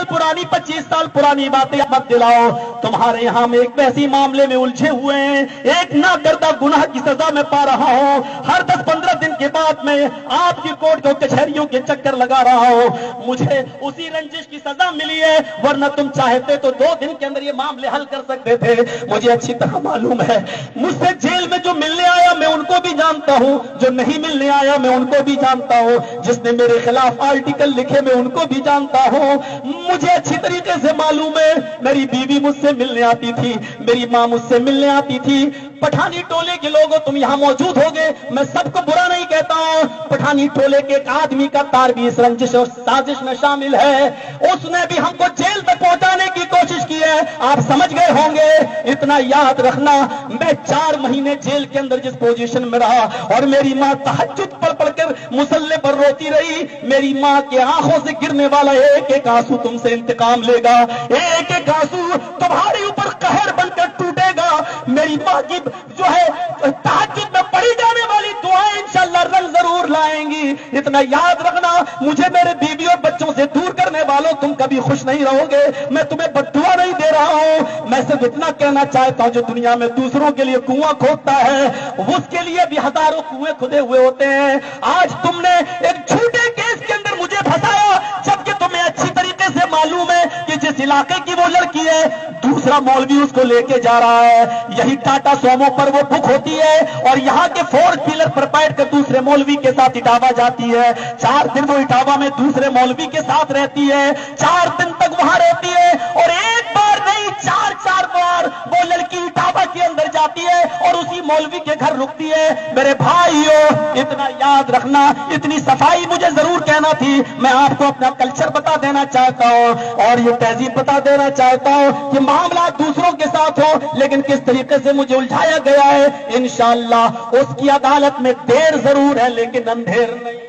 पुरानी 25 साल पुरानी बातें मत दिलाओ। तुम्हारे यहाँ में एक वैसी मामले में उलझे हुए हैं, एक ना करदा गुनाह की सजा मैं पा रहा हूँ। हर 10-15 दिन के बाद मैं आपकी कोर्ट को कचहरियों के चक्कर लगा रहा हूँ। मुझे उसी रंजिश की सजा मिली है, वरना तुम चाहते तो 2 दिन के अंदर ये मामले हल कर सकते थे। मुझे अच्छी तरह मालूम है, मुझसे जेल में जो मिलने आया मैं उनको भी जानता हूँ, जो नहीं मिलने आया मैं उनको भी जानता हूँ, जिसने मेरे खिलाफ आर्टिकल लिखे मैं उनको भी जानता हूँ। मुझे अच्छी तरीके से मालूम है, मेरी बीवी मुझसे मिलने आती थी, मेरी माँ मुझसे मिलने आती थी। पठानी टोले के लोगों तुम यहाँ मौजूद होगे, मैं सबको बुरा नहीं कहता हूँ। पठानी टोले के एक आदमी का तार भी इस रंजिश और साजिश में शामिल है, उसने भी हमको जेल तक पहुंचाने की कोशिश की है। आप समझ गए होंगे। इतना याद रखना, मैं 4 महीने जेल के अंदर जिस पोजीशन में रहा और मेरी माँ तहज्जुद पढ़ पढ़कर मुसल्ले पर रोती रही, मेरी माँ के आंखों से गिरने वाला एक एक आंसू तुमसे इंतकाम लेगा, एक एक आंसू तुम्हारे ऊपर कहर बनकर टूटेगा। मेरी माँ की जो है तहज्जुद में पढ़ी जाने वाली दुआएं इंशाअल्लाह रंग जरूर लाएंगी। इतना याद रखना, मुझे मेरे बीवी और बच्चों से दूर करने वालों तुम कभी खुश नहीं रहोगे। मैं तुम्हें बद्दुआ नहीं दे रहा हूं, मैं सिर्फ इतना कहना चाहता हूं, जो दुनिया में दूसरों के लिए कुआं खोदता है उसके लिए भी हजारों कुएं खुदे हुए होते हैं। आज तुमने एक झूठे केस के अंदर मुझे फंसाया, जबकि तुम्हें अच्छी तरीके से मालूम है कि जिस इलाके की वो लड़की है दूसरा मौलवी उसको लेके जा रहा है। यही टाटा सोमो पर वो बुक होती है और यहाँ के 4 व्हीलर पर बैठ कर दूसरे मौलवी के साथ इटावा जाती है। 4 दिन वो इटावा में दूसरे मौलवी के साथ रहती है, 4 दिन तक वहां रहती है और एक बार नहीं 4 बार वो लड़की इटावा के अंदर जाती है और उसी मौलवी के घर रुकती है। मेरे भाइयों, इतना याद रखना, इतनी सफाई मुझे जरूर कहना थी। मैं आपको अपना कल्चर बता देना चाहता हूं और ये तहजीब बता देना चाहता हूं कि मामला दूसरों के साथ हो, लेकिन किस तरीके से मुझे उलझाया गया है, इंशाअल्लाह उसकी अदालत में देर जरूर है लेकिन अंधेर नहीं।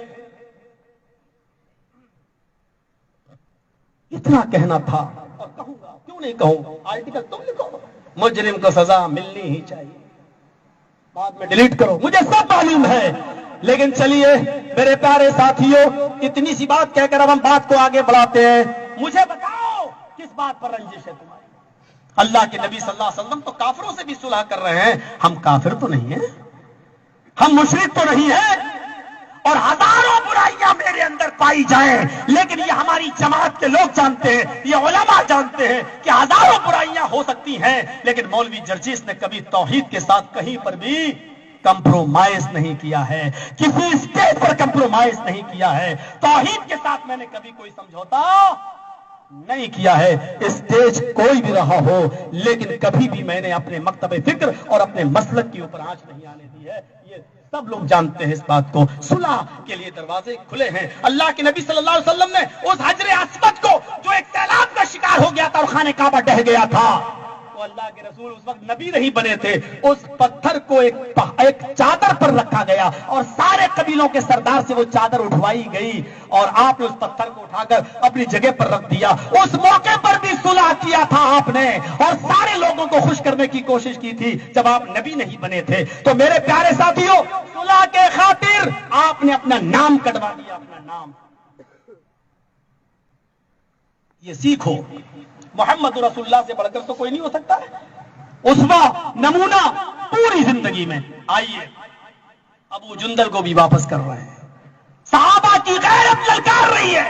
इतना कहना था और कहूंगा, क्यों नहीं कहूं। आर्टिकल तुम लिखो, मुजरिम को सजा मिलनी ही चाहिए, बाद में डिलीट करो, मुझे सब मालूम है। लेकिन चलिए मेरे प्यारे साथियों, इतनी सी बात कहकर अब हम बात को आगे बढ़ाते हैं। मुझे बताओ किस बात पर रंजिश है तुम्हारी? अल्लाह के नबी सल्लल्लाहु अलैहि वसल्लम तो काफिरों से भी सुलह कर रहे हैं, हम काफिर तो नहीं हैं, हम मुशरिक तो नहीं हैं। और हजारों बुराइयां मेरे अंदर पाई जाएं, लेकिन ये हमारी जमात के लोग जानते हैं, ये उलमा जानते हैं कि हजारों बुराइयां हो सकती हैं, लेकिन मौलवी जर्जीस ने कभी तौहीद के साथ कहीं पर भी कंप्रोमाइज नहीं किया है, किसी स्टेज पर कंप्रोमाइज नहीं किया है। तौहीद के साथ मैंने कभी कोई समझौता नहीं किया है, स्टेज कोई भी रहा हो, लेकिन कभी भी मैंने अपने मकतबे फिक्र और अपने मसलक के ऊपर आंच नहीं आने दी है। ये सब लोग जानते हैं इस बात को। सुलह के लिए दरवाजे खुले हैं। अल्लाह के नबी सल्लल्लाहु अलैहि वसल्लम ने उस हजरे अस्वद को, जो एक सैलाब का शिकार हो गया था और खाने काबा ढह गया था, तो अल्लाह के रसूल उस वक्त नबी नहीं बने थे, उस पत्थर को एक चादर पर रखा गया और सारे कबीलों के सरदार से वो चादर उठवाई गई और आपने उस पत्थर को उठाकर अपनी जगह पर रख दिया। उस मौके पर भी सुलह किया था आपने और सारे लोगों को खुश करने की कोशिश की थी जब आप नबी नहीं बने थे। तो मेरे प्यारे साथियों, सुलह के खातिर आपने अपना नाम कटवा दिया, अपना नाम। ये सीखो, मोहम्मद रसूलुल्लाह से बढ़कर तो कोई नहीं हो सकता है, उस्वा नमूना पूरी जिंदगी में। आइए, अबू जुंदल को भी वापस कर रहे हैं, सहाबा की गैरत ललकार रही है,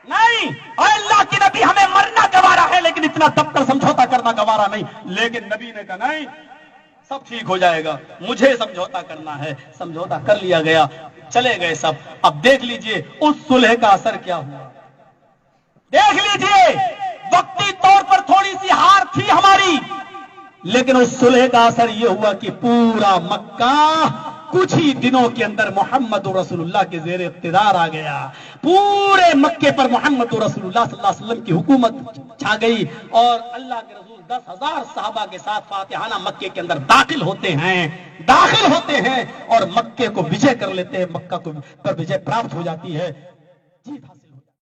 नहीं अल्लाह के नबी हमें मरना गवारा है लेकिन इतना दबकर समझौता करना गवारा नहीं। लेकिन नबी ने कहा नहीं, सब ठीक हो जाएगा, मुझे समझौता करना है। समझौता कर लिया गया, चले गए सब। अब देख लीजिए उस सुलह का असर क्या हुआ, देख लीजिए। वक्ती तौर पर थोड़ी सी हार थी हमारी, लेकिन उस सुलह का असर यह हुआ कि पूरा मक्का कुछ ही दिनों के अंदर मोहम्मद रसूलुल्लाह के ज़ेरे इक़्तिदार आ गया। पूरे मक्के पर मोहम्मद रसूलुल्लाह सल्लल्लाहु अलैहि वसल्लम की हुकूमत छा गई और अल्लाह के रसूल 10,000 सहाबा के साथ फातिहाना मक्के के अंदर दाखिल होते हैं और मक्के को विजय कर लेते हैं, मक्का को पर विजय प्राप्त हो जाती है, जीत